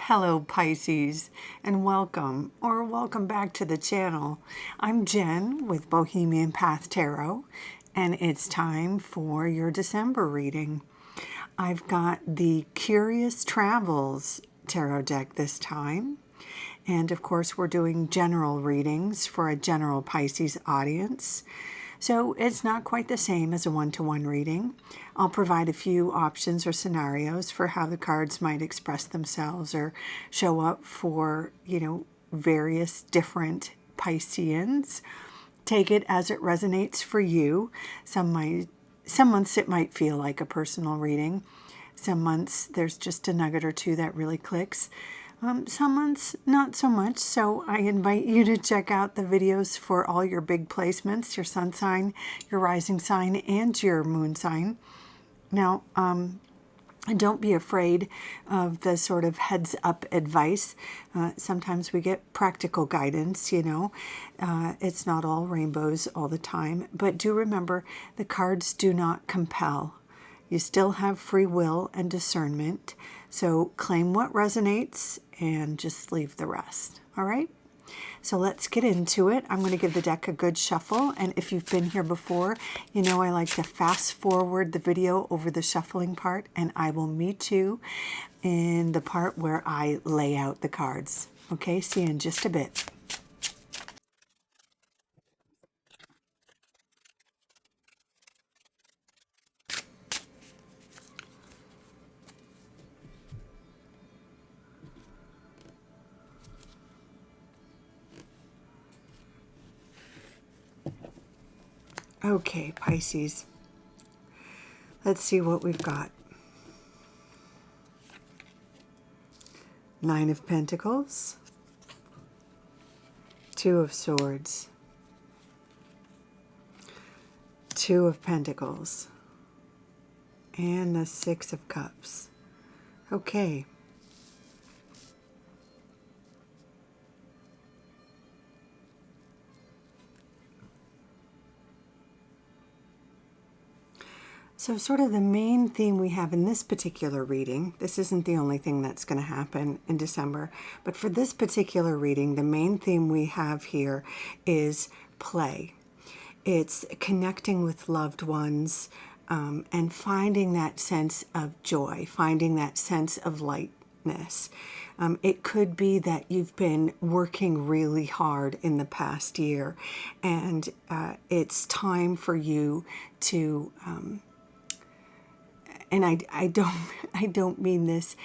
Hello Pisces, and welcome or welcome back to the channel. I'm Jen with Bohemian Path Tarot, and it's time for your December reading. I've got the Curious Travels tarot deck this time, and of course we're doing general readings for a general Pisces audience. So it's not quite the same as a one-to-one reading. I'll provide a few options or scenarios for how the cards might express themselves or show up for, various different Pisceans. Take it as it resonates for you. Some months it might feel like a personal reading. Some months there's just a nugget or two that really clicks. Some months, not so much, so I invite you to check out the videos for all your big placements, your sun sign, your rising sign, and your moon sign. Now, don't be afraid of the sort of heads-up advice. Sometimes we get practical guidance, It's not all rainbows all the time, but do remember the cards do not compel. You still have free will and discernment, so claim what resonates and just leave the rest, all right? So let's get into it. I'm going to give the deck a good shuffle, and if you've been here before, I like to fast forward the video over the shuffling part, and I will meet you in the part where I lay out the cards. Okay, see you in just a bit. Okay, Pisces, let's see what we've got. Nine of Pentacles, Two of Swords, Two of Pentacles, and the Six of Cups. Okay. So sort of the main theme we have in this particular reading, this isn't the only thing that's going to happen in December, but for this particular reading, the main theme we have here is play. It's connecting with loved ones and finding that sense of joy, finding that sense of lightness. It could be that you've been working really hard in the past year, and it's time for you to and I don't mean this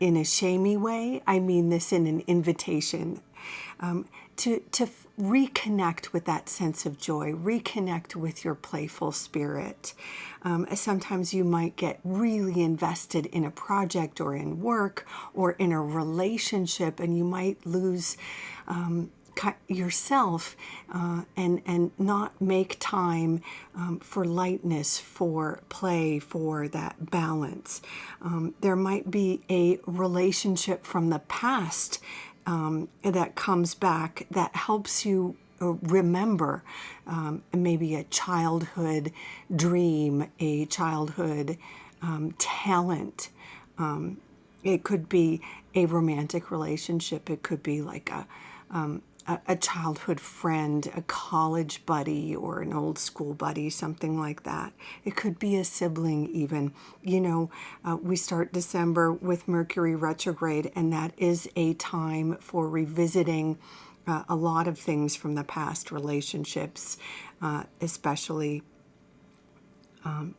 in a shamey way. I mean this in an invitation to reconnect with that sense of joy, reconnect with your playful spirit. Sometimes you might get really invested in a project or in work or in a relationship, and you might lose yourself and not make time for lightness, for play, for that balance. There might be a relationship from the past that comes back that helps you remember maybe a childhood dream, a childhood talent. It could be a romantic relationship. It could be like a childhood friend, a college buddy, or an old school buddy, something like that. It could be a sibling even. We start December with Mercury retrograde, and that is a time for revisiting a lot of things from the past, relationships especially.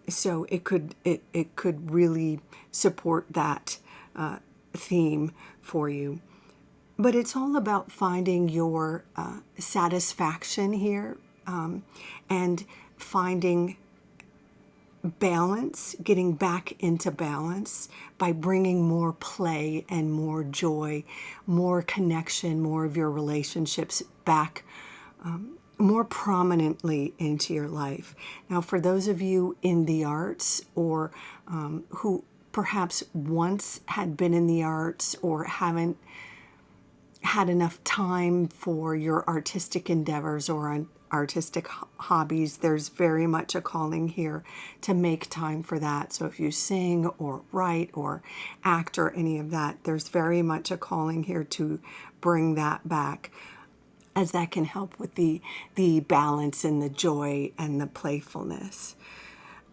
So it could really support that theme for you. But it's all about finding your satisfaction here and finding balance, getting back into balance by bringing more play and more joy, more connection, more of your relationships back more prominently into your life. Now, for those of you in the arts or who perhaps once had been in the arts or haven't had enough time for your artistic endeavors or artistic hobbies, there's very much a calling here to make time for that. So if you sing or write or act or any of that, there's very much a calling here to bring that back, as that can help with the balance and the joy and the playfulness.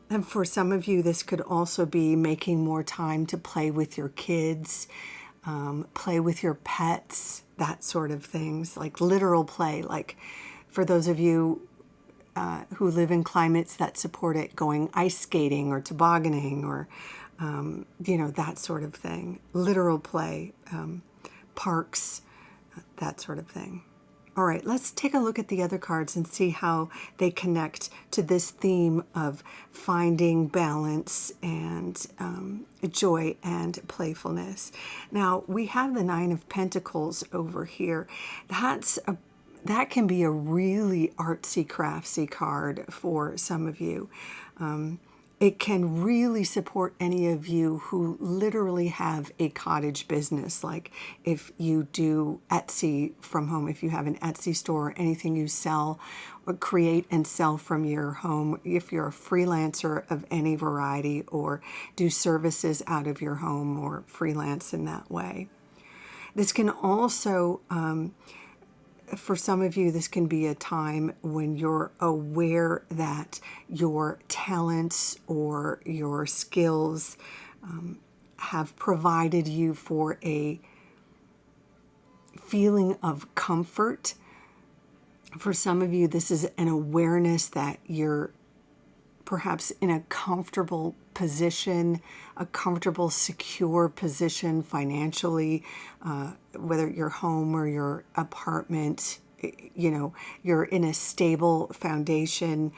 And for some of you, this could also be making more time to play with your kids, play with your pets, that sort of things, like literal play. Like for those of you who live in climates that support it, going ice skating or tobogganing or, that sort of thing. Literal play, parks, that sort of thing. All right, let's take a look at the other cards and see how they connect to this theme of finding balance and joy and playfulness. Now, we have the Nine of Pentacles over here. That can be a really artsy, craftsy card for some of you. It can really support any of you who literally have a cottage business, like if you do Etsy from home, if you have an Etsy store, anything you sell or create and sell from your home, if you're a freelancer of any variety or do services out of your home or freelance in that way. This can also for some of you, this can be a time when you're aware that your talents or your skills have provided you for a feeling of comfort. For some of you, this is an awareness that you're perhaps in a comfortable position, a comfortable, secure position financially, whether your home or your apartment, you're in a stable foundation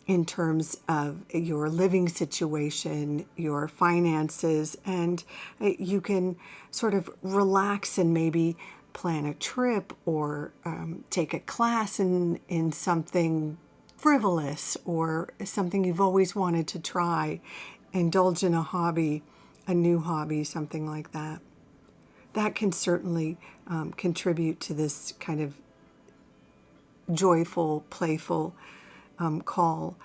in terms of your living situation, your finances, and you can sort of relax and maybe plan a trip or take a class in something frivolous or something you've always wanted to try, indulge in a hobby, a new hobby, something like that. That can certainly contribute to this kind of joyful, playful call.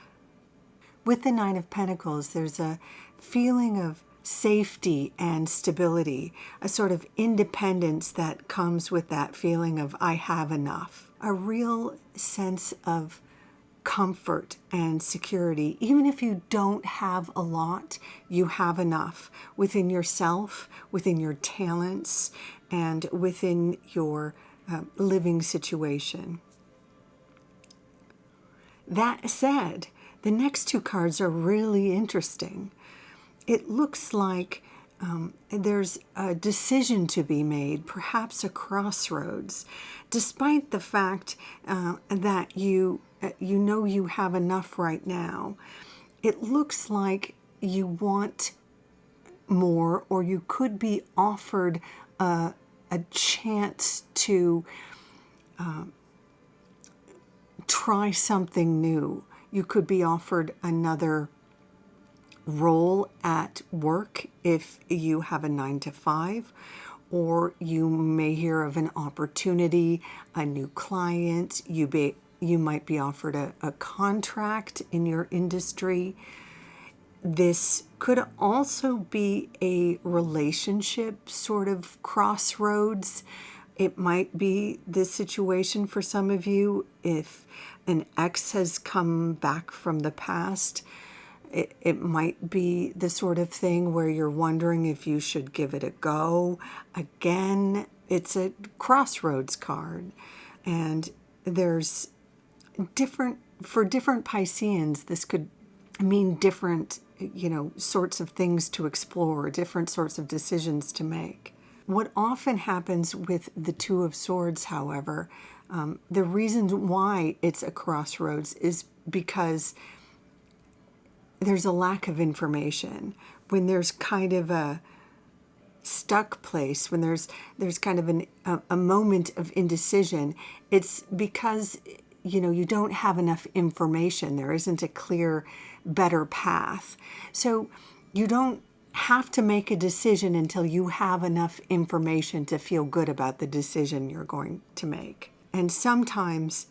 With the Nine of Pentacles, there's a feeling of safety and stability, a sort of independence that comes with that feeling of I have enough, a real sense of comfort and security. Even if you don't have a lot, you have enough within yourself, within your talents, and within your living situation. That said, the next two cards are really interesting. It looks like there's a decision to be made, perhaps a crossroads, despite the fact that you know you have enough right now. It looks like you want more, or you could be offered a chance to try something new. You could be offered another role at work if you have a 9-to-5, or you may hear of an opportunity, a new client. You might be offered a contract in your industry. This could also be a relationship sort of crossroads. It might be this situation for some of you if an ex has come back from the past. It might be the sort of thing where you're wondering if you should give it a go. Again, it's a crossroads card. And there's for different Pisceans, this could mean different, sorts of things to explore, different sorts of decisions to make. What often happens with the Two of Swords, however, the reason why it's a crossroads is because there's a lack of information. When there's kind of a stuck place, when there's kind of a moment of indecision, it's because you don't have enough information. There isn't a clear, better path. So you don't have to make a decision until you have enough information to feel good about the decision you're going to make. And sometimes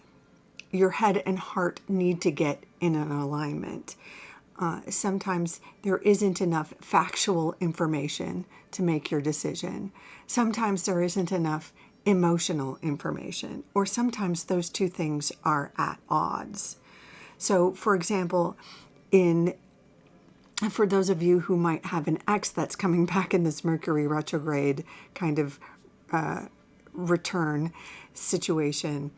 your head and heart need to get in an alignment. Sometimes there isn't enough factual information to make your decision. Sometimes there isn't enough emotional information, or sometimes those two things are at odds. So, for example, for those of you who might have an ex that's coming back in this Mercury retrograde kind of return situation,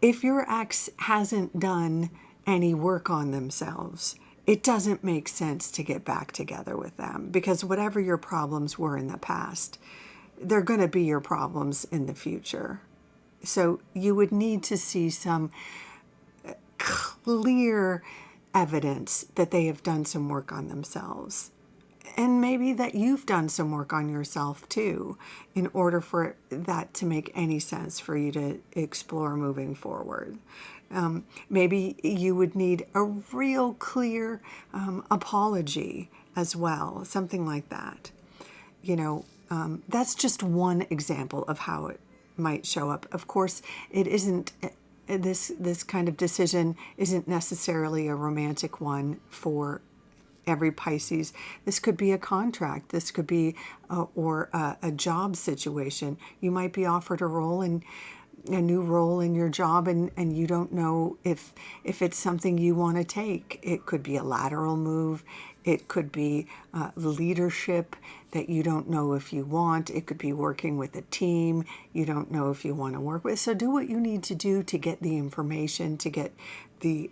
if your ex hasn't done any work on themselves, it doesn't make sense to get back together with them, because whatever your problems were in the past, they're going to be your problems in the future. So you would need to see some clear evidence that they have done some work on themselves. And maybe that you've done some work on yourself too, in order for that to make any sense for you to explore moving forward. Maybe you would need a real clear apology as well, something like that. That's just one example of how it might show up. Of course, it isn't. This kind of decision isn't necessarily a romantic one for every Pisces. This could be a contract. This could be a job situation. You might be offered a new role in your job, and you don't know if it's something you want to take. It could be a lateral move. It could be leadership that you don't know if you want. It could be working with a team you don't know if you want to work with. So do what you need to do to get the information, to get the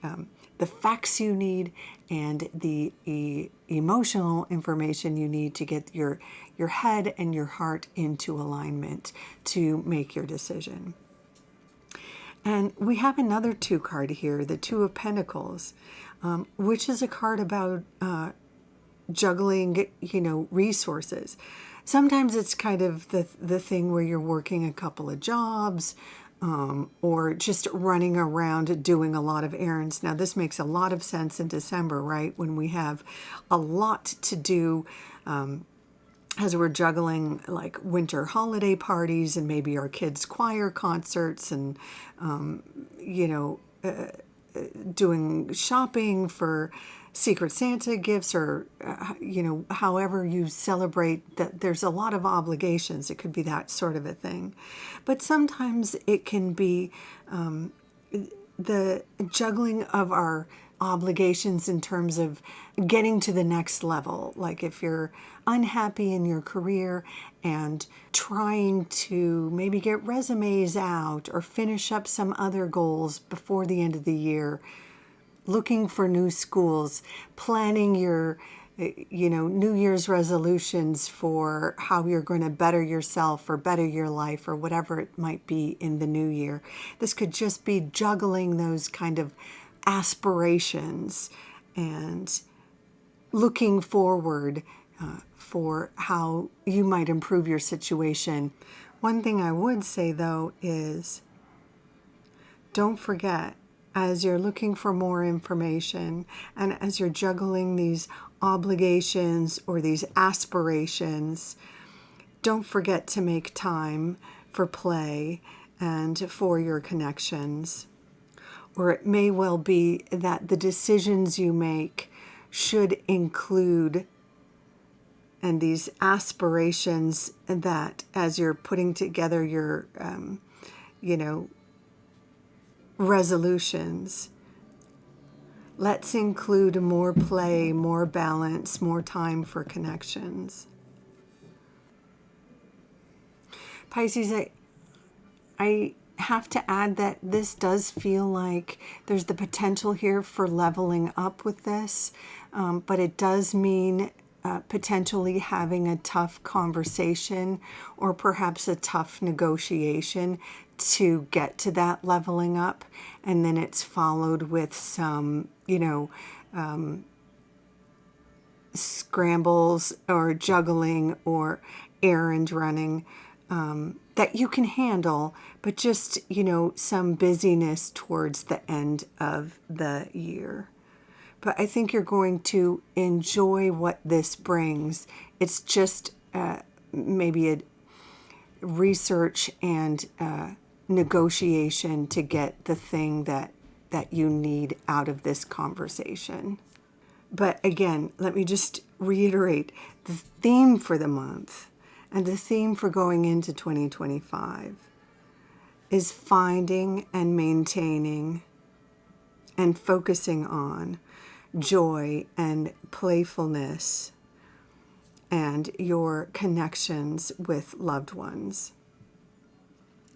facts you need, and the emotional information you need to get your head and your heart into alignment to make your decision. And we have another 2 card here, the 2 of Pentacles, which is a card about juggling, resources. Sometimes it's kind of the thing where you're working a couple of jobs, or just running around doing a lot of errands. Now, this makes a lot of sense in December, right? When we have a lot to do, as we're juggling like winter holiday parties and maybe our kids' choir concerts and, doing shopping for Secret Santa gifts, or, however you celebrate that. There's a lot of obligations. It could be that sort of a thing. But sometimes it can be the juggling of our obligations in terms of getting to the next level. Like if you're unhappy in your career and trying to maybe get resumes out or finish up some other goals before the end of the year, looking for new schools, planning your New Year's resolutions for how you're going to better yourself or better your life or whatever it might be in the new year. This could just be juggling those kind of aspirations and looking forward for how you might improve your situation. One thing I would say, though, is don't forget, as you're looking for more information and as you're juggling these obligations or these aspirations, don't forget to make time for play and for your connections. Or it may well be that the decisions you make should include, and these aspirations that as you're putting together your, resolutions, let's include more play, more balance, more time for connections. Pisces, I have to add that this does feel like there's the potential here for leveling up with this, but it does mean potentially having a tough conversation or perhaps a tough negotiation to get to that leveling up, and then it's followed with some, scrambles or juggling or errand running that you can handle, but just, some busyness towards the end of the year. But I think you're going to enjoy what this brings. It's just maybe a research and negotiation to get the thing that you need out of this conversation. But again, let me just reiterate the theme for the month and the theme for going into 2025 is finding and maintaining and focusing on joy and playfulness and your connections with loved ones.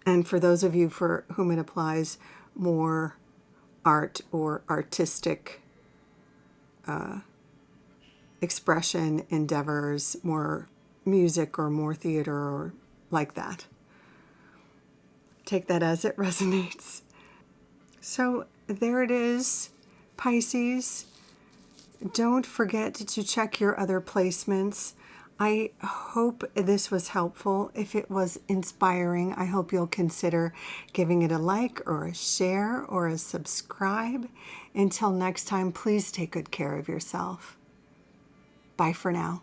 And for those of you for whom it applies, more art or artistic expression endeavors, more music or more theater or like that. Take that as it resonates. So there it is, Pisces. Don't forget to check your other placements. I hope this was helpful. If it was inspiring, I hope you'll consider giving it a like or a share or a subscribe. Until next time, please take good care of yourself. Bye for now.